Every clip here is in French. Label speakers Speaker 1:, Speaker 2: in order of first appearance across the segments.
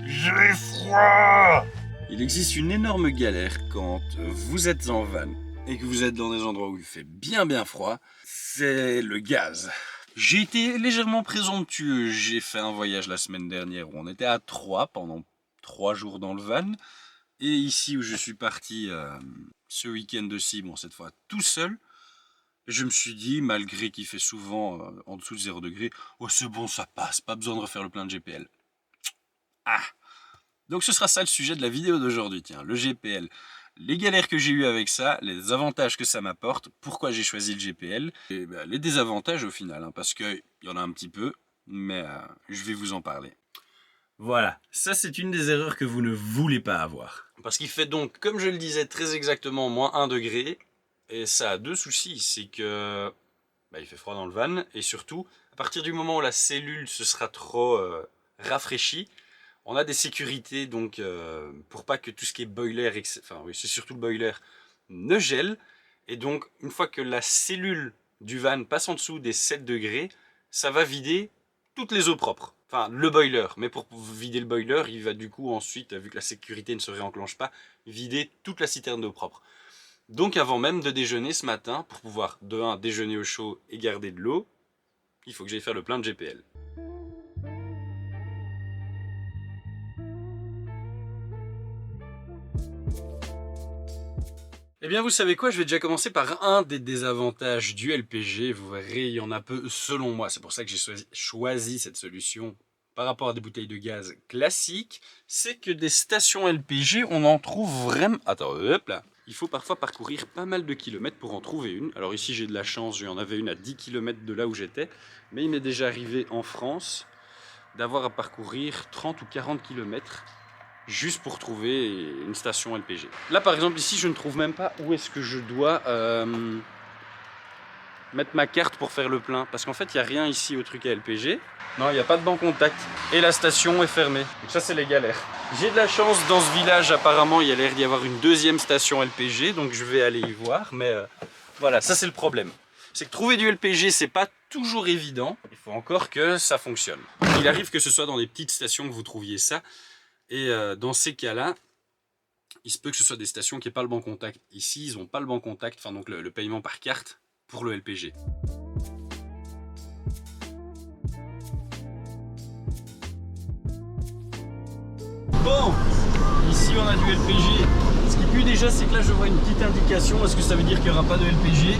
Speaker 1: J'ai froid! Il existe une énorme galère quand vous êtes en van et que vous êtes dans des endroits où il fait bien froid, c'est le gaz. J'ai été légèrement présomptueux, j'ai fait un voyage la semaine dernière où on était à 3 pendant 3 jours dans le van. Et ici où je suis parti ce week-end-ci, bon cette fois tout seul, je me suis dit, malgré qu'il fait souvent en dessous de 0 degré, oh c'est bon, ça passe, pas besoin de refaire le plein de GPL. Ah! Donc ce sera ça le sujet de la vidéo d'aujourd'hui, tiens, le GPL. Les galères que j'ai eues avec ça, les avantages que ça m'apporte, pourquoi j'ai choisi le GPL, et ben, les désavantages au final, hein, parce qu'il y en a un petit peu, mais je vais vous en parler. Voilà, ça c'est une des erreurs que vous ne voulez pas avoir. Parce qu'il fait donc, comme je le disais, très exactement moins 1 degré, et ça a deux soucis, c'est que il fait froid dans le van, et surtout, à partir du moment où la cellule se sera trop rafraîchie, on a des sécurités donc pour pas que tout ce qui est boiler, enfin oui, c'est surtout le boiler, ne gèle. Et donc une fois que la cellule du van passe en dessous des 7 degrés, ça va vider toutes les eaux propres. Enfin le boiler, mais pour vider le boiler, il va du coup ensuite, vu que la sécurité ne se réenclenche pas, vider toute la citerne d'eau propre. Donc avant même de déjeuner ce matin, pour pouvoir de 1 déjeuner au chaud et garder de l'eau, il faut que j'aille faire le plein de GPL. Eh bien vous savez quoi, je vais déjà commencer par un des désavantages du LPG, vous verrez il y en a peu selon moi, c'est pour ça que j'ai choisi cette solution par rapport à des bouteilles de gaz classiques, c'est que des stations LPG on en trouve vraiment... Attends, hop là. Il faut parfois parcourir pas mal de kilomètres pour en trouver une, alors ici j'ai de la chance, j'en avais une à 10 km de là où j'étais, mais il m'est déjà arrivé en France d'avoir à parcourir 30 ou 40 km juste pour trouver une station LPG. Là par exemple ici je ne trouve même pas où est-ce que je dois mettre ma carte pour faire le plein, parce qu'en fait il n'y a rien ici au truc à LPG. Non, il n'y a pas de banc contact et la station est fermée, donc ça c'est les galères. J'ai de la chance, dans ce village apparemment il y a l'air d'y avoir une deuxième station LPG, donc je vais aller y voir, mais voilà, ça c'est le problème. C'est que trouver du LPG c'est pas toujours évident, il faut encore que ça fonctionne. Il arrive que ce soit dans des petites stations que vous trouviez ça. Et dans ces cas-là, il se peut que ce soit des stations qui n'aient pas le banc contact. Ici, ils n'ont pas le banc contact, enfin donc le paiement par carte pour le LPG. Bon, ici on a du LPG. Ce qui pue déjà, c'est que là je vois une petite indication. Est-ce que ça veut dire qu'il n'y aura pas de LPG?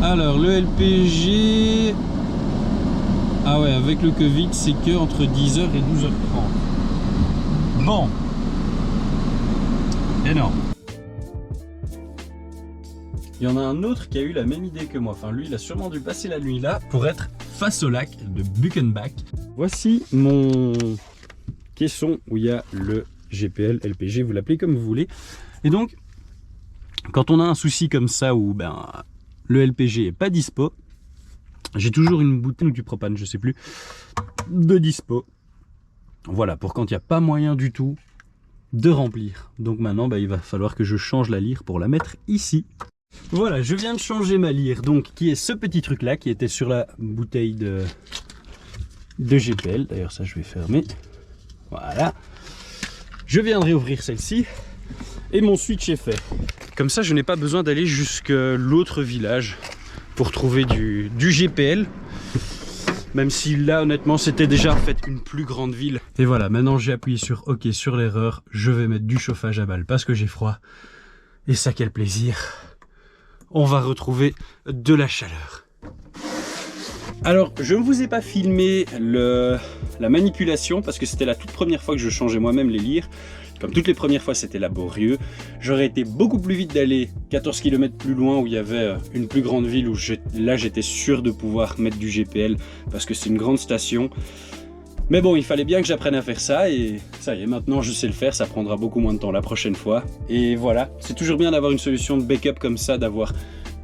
Speaker 1: Alors, le LPG... Ah ouais, avec le Covid, c'est que entre 10h et 12h30. Bon. Énorme. Il y en a un autre qui a eu la même idée que moi. Enfin, lui, il a sûrement dû passer la nuit là pour être face au lac de Buchenbach. Voici mon caisson où il y a le GPL, LPG, vous l'appelez comme vous voulez. Et donc, quand on a un souci comme ça où le LPG n'est pas dispo, j'ai toujours une bouteille du propane, je sais plus, de dispo. Voilà, pour quand il n'y a pas moyen du tout de remplir. Donc maintenant, il va falloir que je change la lyre pour la mettre ici. Voilà, je viens de changer ma lyre, donc qui est ce petit truc là, qui était sur la bouteille de GPL. D'ailleurs, ça je vais fermer. Voilà. Je viens de réouvrir celle-ci et mon switch est fait. Comme ça, je n'ai pas besoin d'aller jusqu'à l'autre village pour trouver du GPL, même si là honnêtement c'était déjà en fait une plus grande ville. Et voilà, maintenant j'ai appuyé sur OK sur l'erreur, je vais mettre du chauffage à balle parce que j'ai froid, et ça quel plaisir, on va retrouver de la chaleur. Alors je ne vous ai pas filmé la manipulation parce que c'était la toute première fois que je changeais moi-même les lyres. Comme toutes les premières fois, c'était laborieux. J'aurais été beaucoup plus vite d'aller 14 km plus loin où il y avait une plus grande ville où là j'étais sûr de pouvoir mettre du GPL parce que c'est une grande station. Mais bon, il fallait bien que j'apprenne à faire ça et ça y est, maintenant je sais le faire, ça prendra beaucoup moins de temps la prochaine fois. Et voilà, c'est toujours bien d'avoir une solution de backup comme ça, d'avoir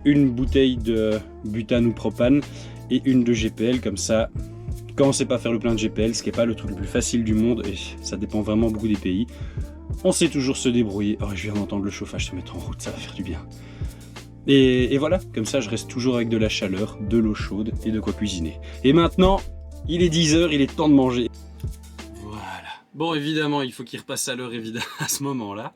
Speaker 1: une bouteille de butane ou propane et une de GPL comme ça. Quand on ne sait pas faire le plein de GPL, ce qui n'est pas le truc le plus facile du monde, et ça dépend vraiment beaucoup des pays, on sait toujours se débrouiller. Oh, je viens d'entendre le chauffage se mettre en route, ça va faire du bien. Et voilà, comme ça je reste toujours avec de la chaleur, de l'eau chaude et de quoi cuisiner. Et maintenant, il est 10 h, il est temps de manger. Voilà. Bon, évidemment, il faut qu'il repasse à l'heure évidemment à ce moment-là.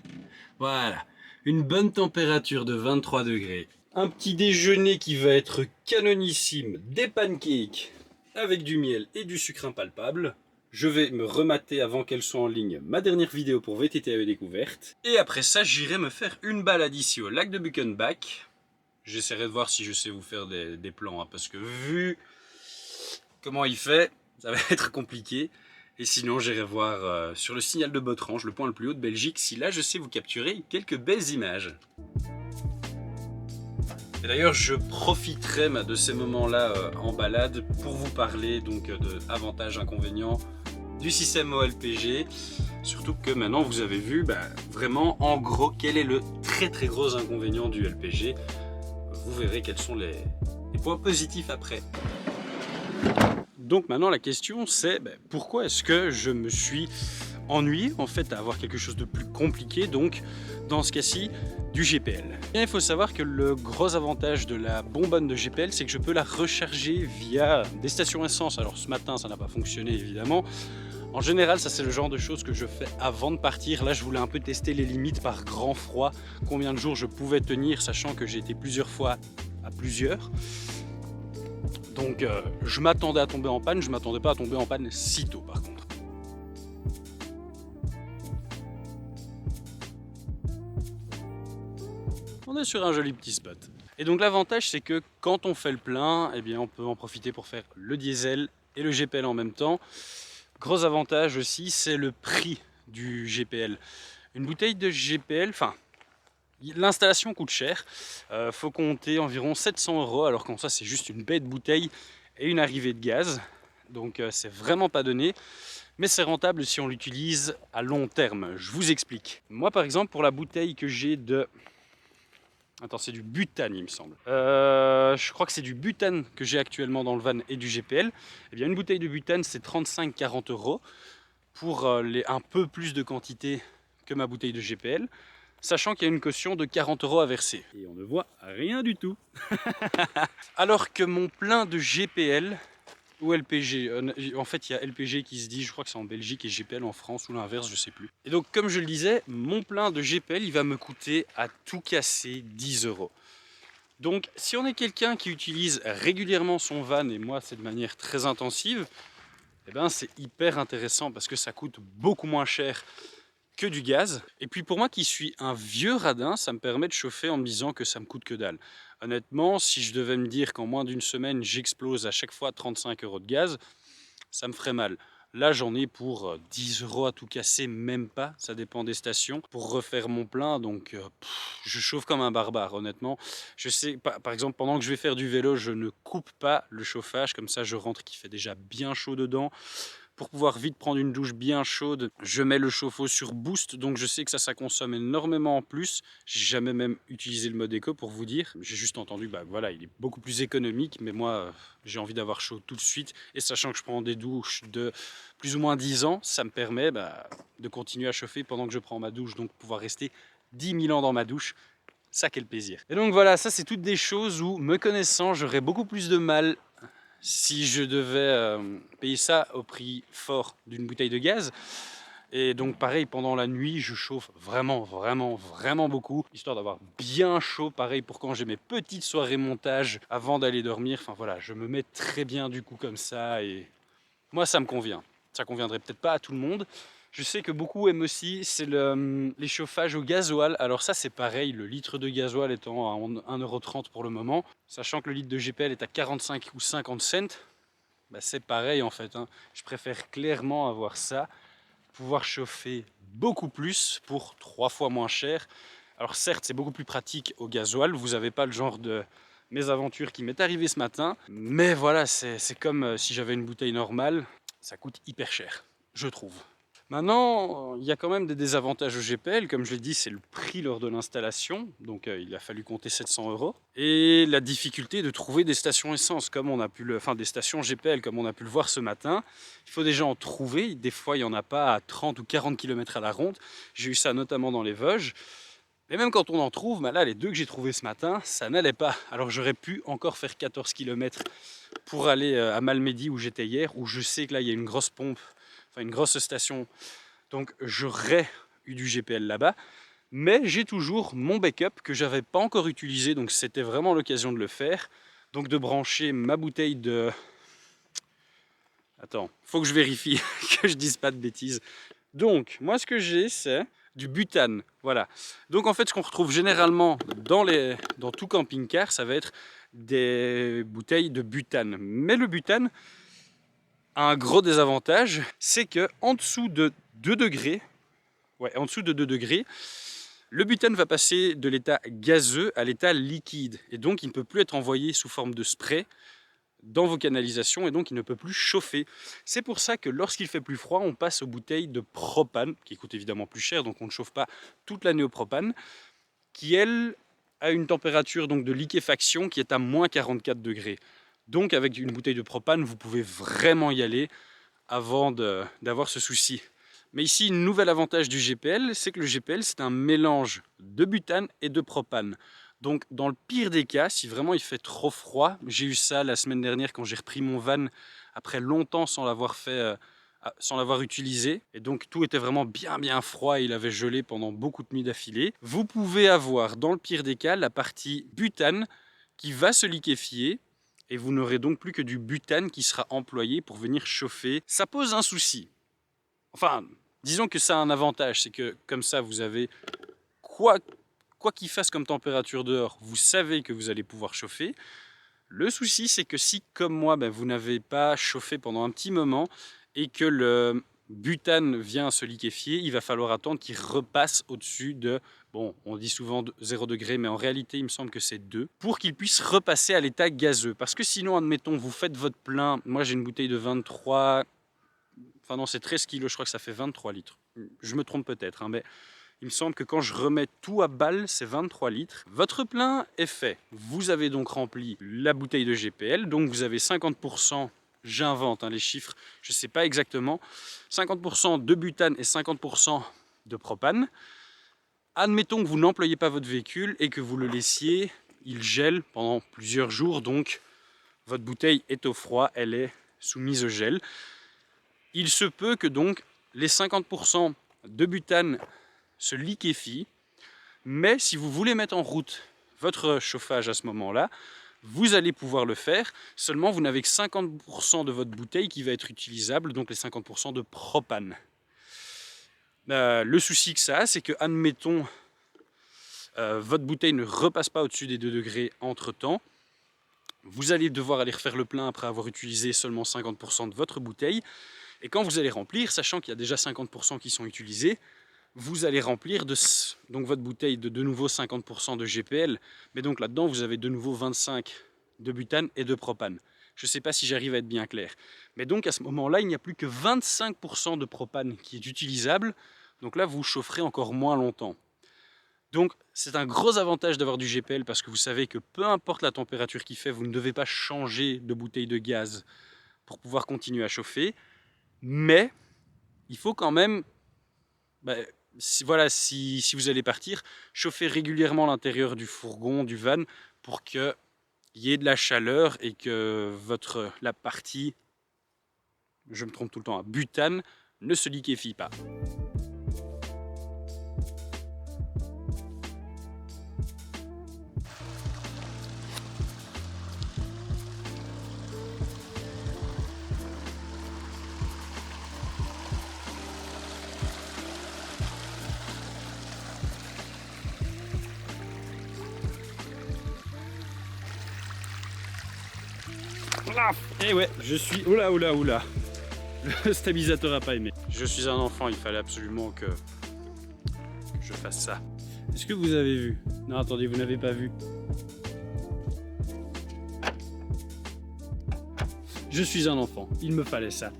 Speaker 1: Voilà. Une bonne température de 23 degrés. Un petit déjeuner qui va être canonissime. Des pancakes avec du miel et du sucre impalpable. Je vais me remater avant qu'elle soit en ligne ma dernière vidéo pour VTT à découverte. Et après ça, j'irai me faire une balade ici au lac de Buchenbach. J'essaierai de voir si je sais vous faire des plans, hein, parce que vu comment il fait, ça va être compliqué. Et sinon, j'irai voir sur le signal de Botrange, le point le plus haut de Belgique, si là je sais vous capturer quelques belles images. Et d'ailleurs, je profiterai de ces moments-là en balade pour vous parler donc de avantages, inconvénients du système OLPG. Surtout que maintenant vous avez vu vraiment en gros quel est le très gros inconvénient du LPG. Vous verrez quels sont les points positifs après. Donc maintenant la question c'est pourquoi est-ce que je me suis ennuyé en fait à avoir quelque chose de plus compliqué, donc dans ce cas-ci du GPL. Et il faut savoir que le gros avantage de la bonbonne de GPL, c'est que je peux la recharger via des stations essence. Alors ce matin ça n'a pas fonctionné évidemment. En général, ça c'est le genre de choses que je fais avant de partir. Là, je voulais un peu tester les limites par grand froid, combien de jours je pouvais tenir, sachant que j'ai été plusieurs fois à plusieurs. Donc, je m'attendais à tomber en panne, je ne m'attendais pas à tomber en panne si tôt par contre. On est sur un joli petit spot. Et donc l'avantage, c'est que quand on fait le plein, eh bien, on peut en profiter pour faire le diesel et le GPL en même temps. Gros avantage aussi, c'est le prix du GPL. Une bouteille de GPL, l'installation coûte cher. Faut compter environ 700 €, alors qu'en ça c'est juste une bête bouteille et une arrivée de gaz. Donc c'est vraiment pas donné. Mais c'est rentable si on l'utilise à long terme. Je vous explique. Moi par exemple, pour la bouteille que j'ai de... Attends, c'est du butane, il me semble. Je crois que c'est du butane que j'ai actuellement dans le van et du GPL. Eh bien, une bouteille de butane, c'est 35-40 € pour un peu plus de quantité que ma bouteille de GPL, sachant qu'il y a une caution de 40 € à verser. Et on ne voit rien du tout. Alors que mon plein de GPL ou LPG, en fait il y a LPG qui se dit, je crois que c'est en Belgique, et GPL en France, ou l'inverse, je sais plus. Et donc comme je le disais, mon plein de GPL il va me coûter à tout casser 10 €. Donc si on est quelqu'un qui utilise régulièrement son van, et moi c'est de manière très intensive, eh ben, c'est hyper intéressant parce que ça coûte beaucoup moins cher que du gaz. Et puis pour moi qui suis un vieux radin, ça me permet de chauffer en me disant que ça me coûte que dalle. Honnêtement, si je devais me dire qu'en moins d'une semaine, j'explose à chaque fois 35 € de gaz, ça me ferait mal. Là, j'en ai pour 10 € à tout casser, même pas, ça dépend des stations, pour refaire mon plein. Donc, je chauffe comme un barbare, honnêtement. Je sais, par exemple, pendant que je vais faire du vélo, je ne coupe pas le chauffage, comme ça je rentre qui fait déjà bien chaud dedans. Pour pouvoir vite prendre une douche bien chaude, je mets le chauffe-eau sur boost, donc je sais que ça consomme énormément en plus. J'ai jamais même utilisé le mode éco pour vous dire. J'ai juste entendu, voilà, il est beaucoup plus économique, mais moi, j'ai envie d'avoir chaud tout de suite. Et sachant que je prends des douches de plus ou moins 10 ans, ça me permet de continuer à chauffer pendant que je prends ma douche, donc pouvoir rester 10 000 ans dans ma douche. Ça, quel plaisir. Et donc voilà, ça c'est toutes des choses où, me connaissant, j'aurais beaucoup plus de mal si je devais payer ça au prix fort d'une bouteille de gaz. Et donc pareil, pendant la nuit, je chauffe vraiment beaucoup, histoire d'avoir bien chaud, pareil pour quand j'ai mes petites soirées montage avant d'aller dormir. Enfin voilà, je me mets très bien du coup comme ça, et moi ça me convient. Ça conviendrait peut-être pas à tout le monde. Je sais que beaucoup aiment aussi, c'est les chauffages au gasoil. Alors ça c'est pareil, le litre de gasoil étant à 1,30 € pour le moment, sachant que le litre de GPL est à 45 ou 50 cents, c'est pareil en fait. Je préfère clairement avoir ça, pouvoir chauffer beaucoup plus pour 3 fois moins cher. Alors certes c'est beaucoup plus pratique au gasoil, vous n'avez pas le genre de mésaventure qui m'est arrivé ce matin, mais voilà, c'est comme si j'avais une bouteille normale, ça coûte hyper cher, je trouve. Maintenant, il y a quand même des désavantages au GPL, comme je l'ai dit, c'est le prix lors de l'installation, donc il a fallu compter 700 €, et la difficulté de trouver des stations essence, comme on a pu des stations GPL, comme on a pu le voir ce matin. Il faut déjà en trouver, des fois il n'y en a pas à 30 ou 40 km à la ronde. J'ai eu ça notamment dans les Vosges. Mais même quand on en trouve, bah là les 2 que j'ai trouvés ce matin, ça n'allait pas. Alors j'aurais pu encore faire 14 km pour aller à Malmedy où j'étais hier, où je sais que là il y a une grosse pompe, enfin une grosse station, donc j'aurais eu du GPL là-bas. Mais j'ai toujours mon backup que j'avais pas encore utilisé, donc c'était vraiment l'occasion de le faire. Donc de brancher ma bouteille de... Attends, faut que je vérifie que je dise pas de bêtises. Donc moi ce que j'ai c'est du butane, voilà. Donc en fait ce qu'on retrouve généralement dans tout camping-car, ça va être des bouteilles de butane. Mais le butane a un gros désavantage, c'est que en dessous de 2 degrés, en dessous de 2 degrés, le butane va passer de l'état gazeux à l'état liquide. Et donc il ne peut plus être envoyé sous forme de spray dans vos canalisations et donc il ne peut plus chauffer. C'est pour ça que lorsqu'il fait plus froid, on passe aux bouteilles de propane, qui coûtent évidemment plus cher, donc on ne chauffe pas toute l'année au propane, qui elle a une température donc de liquéfaction qui est à moins 44 degrés. Donc avec une bouteille de propane, vous pouvez vraiment y aller avant d'avoir ce souci. Mais ici, un nouvel avantage du GPL, c'est que le GPL, c'est un mélange de butane et de propane. Donc dans le pire des cas, si vraiment il fait trop froid, j'ai eu ça la semaine dernière quand j'ai repris mon van après longtemps sans l'avoir utilisé, et donc tout était vraiment bien froid et il avait gelé pendant beaucoup de nuits d'affilée. Vous pouvez avoir dans le pire des cas la partie butane qui va se liquéfier et vous n'aurez donc plus que du butane qui sera employé pour venir chauffer. Ça pose un souci. Enfin, disons que ça a un avantage, c'est que comme ça vous avez quoi qu'il fasse comme température dehors, vous savez que vous allez pouvoir chauffer. Le souci, c'est que si, comme moi, vous n'avez pas chauffé pendant un petit moment et que le butane vient se liquéfier, il va falloir attendre qu'il repasse au-dessus de, bon, on dit souvent 0 degré, mais en réalité, il me semble que c'est 2, pour qu'il puisse repasser à l'état gazeux. Parce que sinon, admettons, vous faites votre plein, moi j'ai une bouteille de 23, enfin non, c'est 13 kilos, je crois que ça fait 23 litres. Je me trompe peut-être, hein, mais... Il me semble que quand je remets tout à balle, c'est 23 litres. Votre plein est fait. Vous avez donc rempli la bouteille de GPL. Donc vous avez 50%, j'invente les chiffres, je ne sais pas exactement, 50% de butane et 50% de propane. Admettons que vous n'employez pas votre véhicule et que vous le laissiez, il gèle pendant plusieurs jours. Donc votre bouteille est au froid, elle est soumise au gel. Il se peut que donc les 50% de butane se liquéfie, mais si vous voulez mettre en route votre chauffage à ce moment-là, vous allez pouvoir le faire, seulement vous n'avez que 50% de votre bouteille qui va être utilisable, donc les 50% de propane. Le souci que ça a, c'est que, admettons, votre bouteille ne repasse pas au-dessus des 2 degrés entre-temps, vous allez devoir aller refaire le plein après avoir utilisé seulement 50% de votre bouteille, et quand vous allez remplir, sachant qu'il y a déjà 50% qui sont utilisés, vous allez remplir donc votre bouteille de nouveau 50% de GPL, mais donc là-dedans vous avez de nouveau 25 de butane et de propane. Je ne sais pas si j'arrive à être bien clair. Mais donc à ce moment-là, il n'y a plus que 25% de propane qui est utilisable, donc là vous chaufferez encore moins longtemps. Donc c'est un gros avantage d'avoir du GPL parce que vous savez que peu importe la température qu'il fait, vous ne devez pas changer de bouteille de gaz pour pouvoir continuer à chauffer, mais il faut quand même... si vous allez partir, chauffez régulièrement l'intérieur du fourgon, du van, pour qu'il y ait de la chaleur et que la partie, je me trompe tout le temps, butane, ne se liquéfie pas. Et ouais, je suis... Oula. Le stabilisateur n'a pas aimé. Je suis un enfant, il fallait absolument que je fasse ça. Est-ce que vous avez vu? Non, attendez, vous n'avez pas vu. Je suis un enfant, il me fallait ça.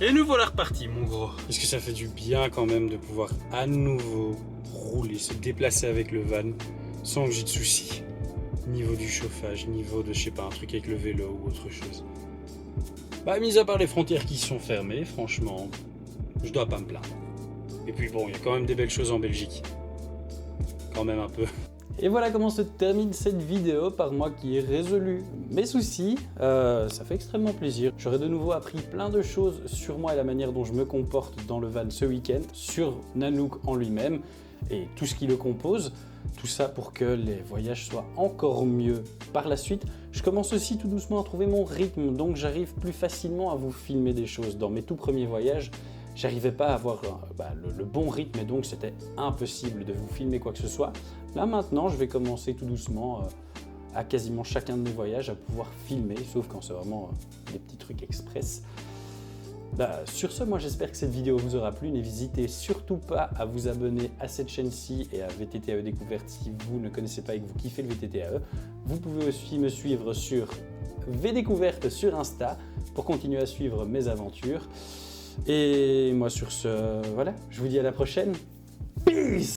Speaker 1: Et nous voilà repartis, mon gros. Est-ce que ça fait du bien quand même de pouvoir à nouveau rouler, se déplacer avec le van sans que j'ai de soucis. Niveau du chauffage, niveau de, je sais pas, un truc avec le vélo ou autre chose. Bah, mis à part les frontières qui sont fermées, franchement, je dois pas me plaindre. Et puis bon, il y a quand même des belles choses en Belgique. Quand même un peu. Et voilà comment se termine cette vidéo par moi qui ai résolu mes soucis. Ça fait extrêmement plaisir. J'aurais de nouveau appris plein de choses sur moi et la manière dont je me comporte dans le van ce week-end, sur Nanook en lui-même et tout ce qui le compose. Tout ça pour que les voyages soient encore mieux par la suite. Je commence aussi tout doucement à trouver mon rythme, donc j'arrive plus facilement à vous filmer des choses. Dans mes tout premiers voyages, j'arrivais pas à avoir le bon rythme et donc c'était impossible de vous filmer quoi que ce soit. Là maintenant, je vais commencer tout doucement à quasiment chacun de mes voyages à pouvoir filmer, sauf quand c'est vraiment des petits trucs express. Sur ce, moi j'espère que cette vidéo vous aura plu. N'hésitez surtout pas à vous abonner à cette chaîne-ci et à VTTAE Découverte si vous ne connaissez pas et que vous kiffez le VTTAE. Vous pouvez aussi me suivre sur VDécouverte sur Insta pour continuer à suivre mes aventures. Et moi sur ce, voilà, je vous dis à la prochaine. Peace!